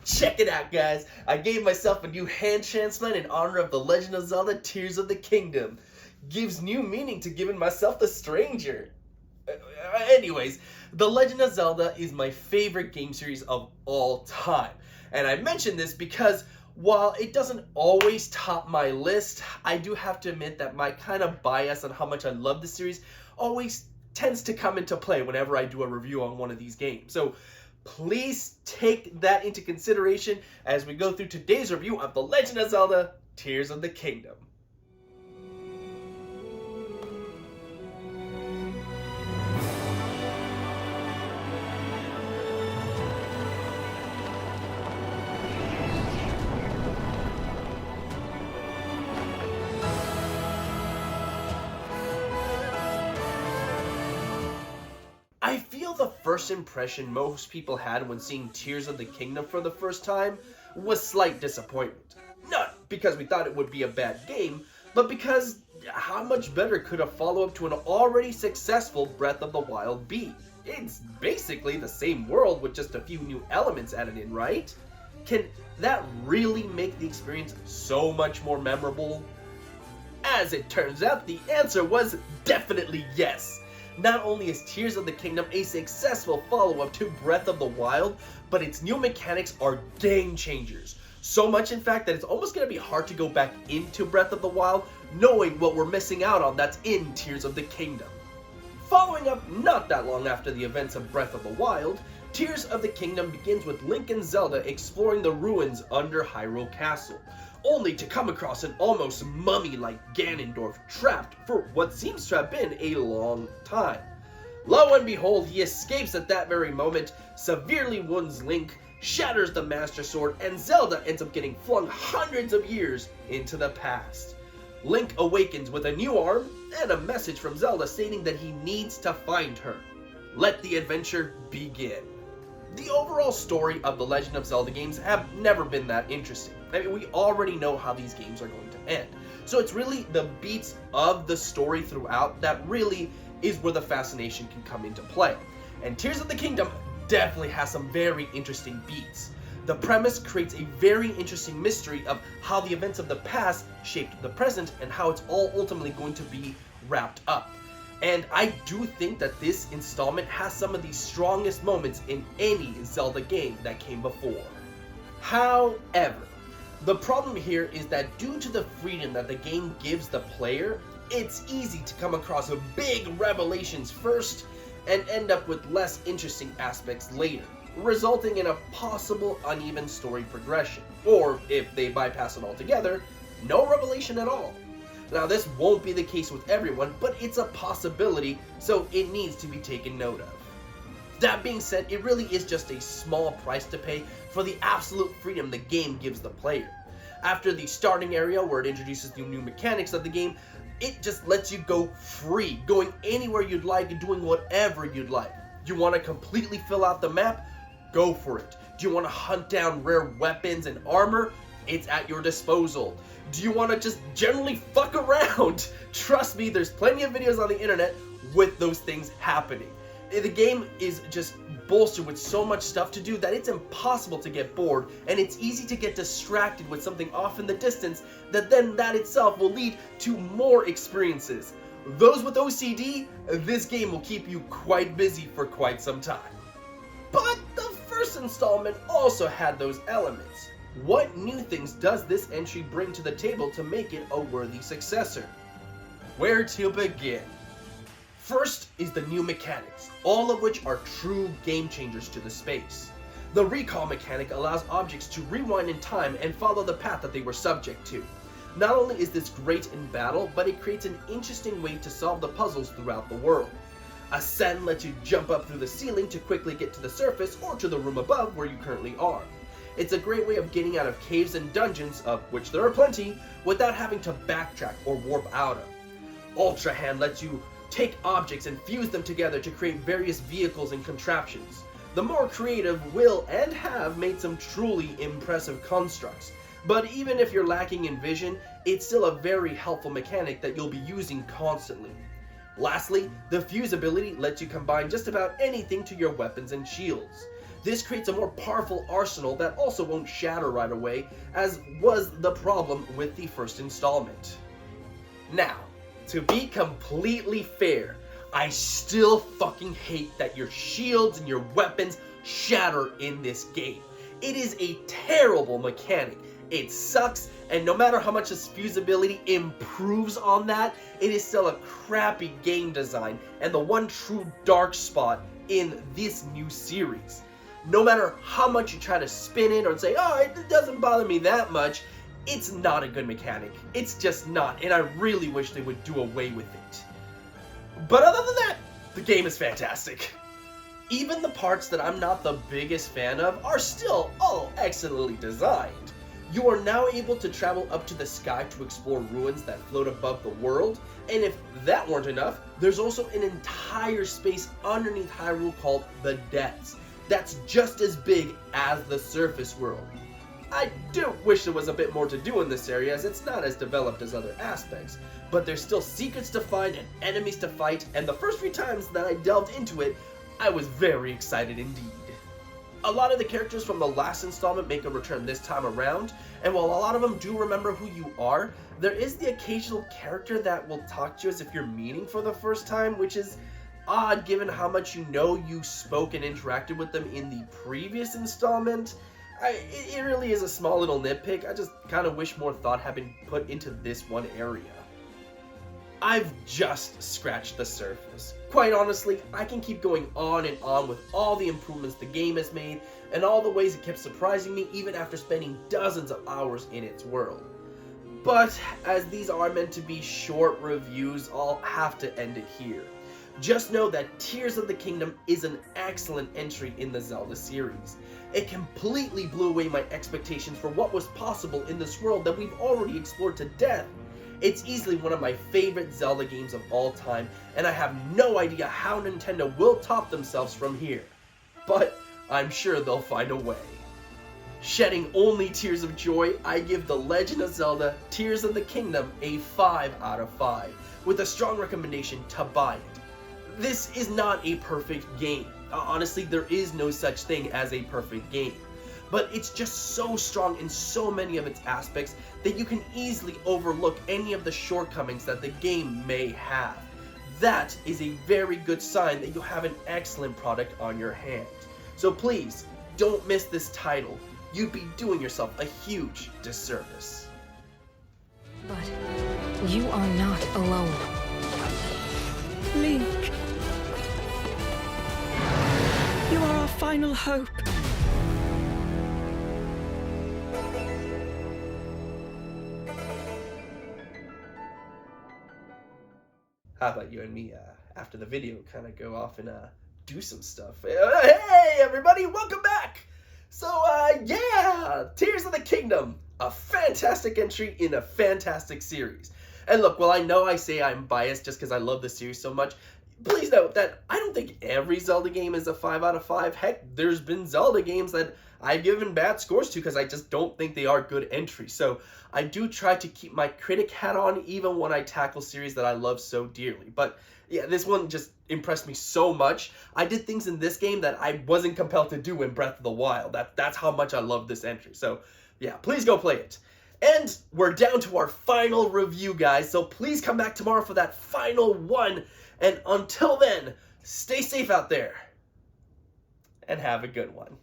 Check it out, guys. I gave myself a new hand transplant in honor of The Legend of Zelda Tears of the Kingdom. Gives new meaning to giving myself the stranger. Anyways, The Legend of Zelda is my favorite game series of all time. And I mention this because while it doesn't always top my list, I do have to admit that my kind of bias on how much I love the series always tends to come into play whenever I do a review on one of these games. So please take that into consideration as we go through today's review of The Legend of Zelda Tears of the Kingdom. I feel the first impression most people had when seeing Tears of the Kingdom for the first time was slight disappointment. Not because we thought it would be a bad game, but because how much better could a follow-up to an already successful Breath of the Wild be? It's basically the same world with just a few new elements added in, right? Can that really make the experience so much more memorable? As it turns out, the answer was definitely yes. Not only is Tears of the Kingdom a successful follow-up to Breath of the Wild, but its new mechanics are game changers. So much in fact that it's almost going to be hard to go back into Breath of the Wild knowing what we're missing out on that's in Tears of the Kingdom. Following up not that long after the events of Breath of the Wild, Tears of the Kingdom begins with Link and Zelda exploring the ruins under Hyrule Castle, only to come across an almost mummy-like Ganondorf trapped for what seems to have been a long time. Lo and behold, he escapes at that very moment, severely wounds Link, shatters the Master Sword, and Zelda ends up getting flung hundreds of years into the past. Link awakens with a new arm and a message from Zelda stating that he needs to find her. Let the adventure begin. The overall story of the Legend of Zelda games have never been that interesting. I mean, we already know how these games are going to end. So it's really the beats of the story throughout that really is where the fascination can come into play. And Tears of the Kingdom definitely has some very interesting beats. The premise creates a very interesting mystery of how the events of the past shaped the present and how it's all ultimately going to be wrapped up. And I do think that this installment has some of the strongest moments in any Zelda game that came before. However, the problem here is that due to the freedom that the game gives the player, it's easy to come across big revelations first and end up with less interesting aspects later, resulting in a possible uneven story progression. Or, if they bypass it altogether, no revelation at all. Now, this won't be the case with everyone, but it's a possibility, so it needs to be taken note of. That being said, it really is just a small price to pay for the absolute freedom the game gives the player. After the starting area, where it introduces the new mechanics of the game, it just lets you go free, going anywhere you'd like and doing whatever you'd like. Do you want to completely fill out the map? Go for it. Do you want to hunt down rare weapons and armor? It's at your disposal. Do you want to just generally fuck around? Trust me, there's plenty of videos on the internet with those things happening. The game is just bolstered with so much stuff to do that it's impossible to get bored, and it's easy to get distracted with something off in the distance that itself will lead to more experiences. Those with OCD, this game will keep you quite busy for quite some time. But the first installment also had those elements. What new things does this entry bring to the table to make it a worthy successor? Where to begin? First is the new mechanics, all of which are true game changers to the space. The recall mechanic allows objects to rewind in time and follow the path that they were subject to. Not only is this great in battle, but it creates an interesting way to solve the puzzles throughout the world. Ascend lets you jump up through the ceiling to quickly get to the surface or to the room above where you currently are. It's a great way of getting out of caves and dungeons, of which there are plenty, without having to backtrack or warp out of. Ultra Hand lets you take objects and fuse them together to create various vehicles and contraptions. The more creative will and have made some truly impressive constructs, but even if you're lacking in vision, it's still a very helpful mechanic that you'll be using constantly. Lastly, the Fuse ability lets you combine just about anything to your weapons and shields. This creates a more powerful arsenal that also won't shatter right away, as was the problem with the first installment. Now, to be completely fair, I still fucking hate that your shields and your weapons shatter in this game. It is a terrible mechanic. It sucks, and no matter how much this Fuse ability improves on that, it is still a crappy game design and the one true dark spot in this new series. No matter how much you try to spin it or say, oh, it doesn't bother me that much, it's not a good mechanic. It's just not, and I really wish they would do away with it. But other than that, the game is fantastic. Even the parts that I'm not the biggest fan of are still all excellently designed. You are now able to travel up to the sky to explore ruins that float above the world, and if that weren't enough, there's also an entire space underneath Hyrule called the Depths. That's just as big as the surface world. I do wish there was a bit more to do in this area, as it's not as developed as other aspects, but there's still secrets to find and enemies to fight, and the first few times that I delved into it, I was very excited indeed. A lot of the characters from the last installment make a return this time around, and while a lot of them do remember who you are, there is the occasional character that will talk to you as if you're meeting for the first time, which is odd given how much you know you spoke and interacted with them in the previous installment. It really is a small little nitpick. I just kind of wish more thought had been put into this one area. I've just scratched the surface. Quite honestly, I can keep going on and on with all the improvements the game has made and all the ways it kept surprising me even after spending dozens of hours in its world. But as these are meant to be short reviews, I'll have to end it here. Just know that Tears of the Kingdom is an excellent entry in the Zelda series. It completely blew away my expectations for what was possible in this world that we've already explored to death. It's easily one of my favorite Zelda games of all time, and I have no idea how Nintendo will top themselves from here. But I'm sure they'll find a way. Shedding only tears of joy, I give The Legend of Zelda Tears of the Kingdom a 5 out of 5, with a strong recommendation to buy it. This is not a perfect game. Honestly, there is no such thing as a perfect game. But it's just so strong in so many of its aspects that you can easily overlook any of the shortcomings that the game may have. That is a very good sign that you have an excellent product on your hands. So please, don't miss this title. You'd be doing yourself a huge disservice. But you are not alone. Link, you are our final hope. How about you and me, after the video, kind of go off and do some stuff? Hey, everybody, welcome back! So, yeah, Tears of the Kingdom, a fantastic entry in a fantastic series. And look, while I know I say I'm biased just because I love the series so much, please note that I don't think every Zelda game is a 5 out of 5. Heck, there's been Zelda games that I've given bad scores to because I just don't think they are good entries. So I do try to keep my critic hat on even when I tackle series that I love so dearly. But yeah, this one just impressed me so much. I did things in this game that I wasn't compelled to do in Breath of the Wild. That's how much I love this entry. So yeah, please go play it. And we're down to our final review, guys. So please come back tomorrow for that final one. And until then, stay safe out there. And have a good one.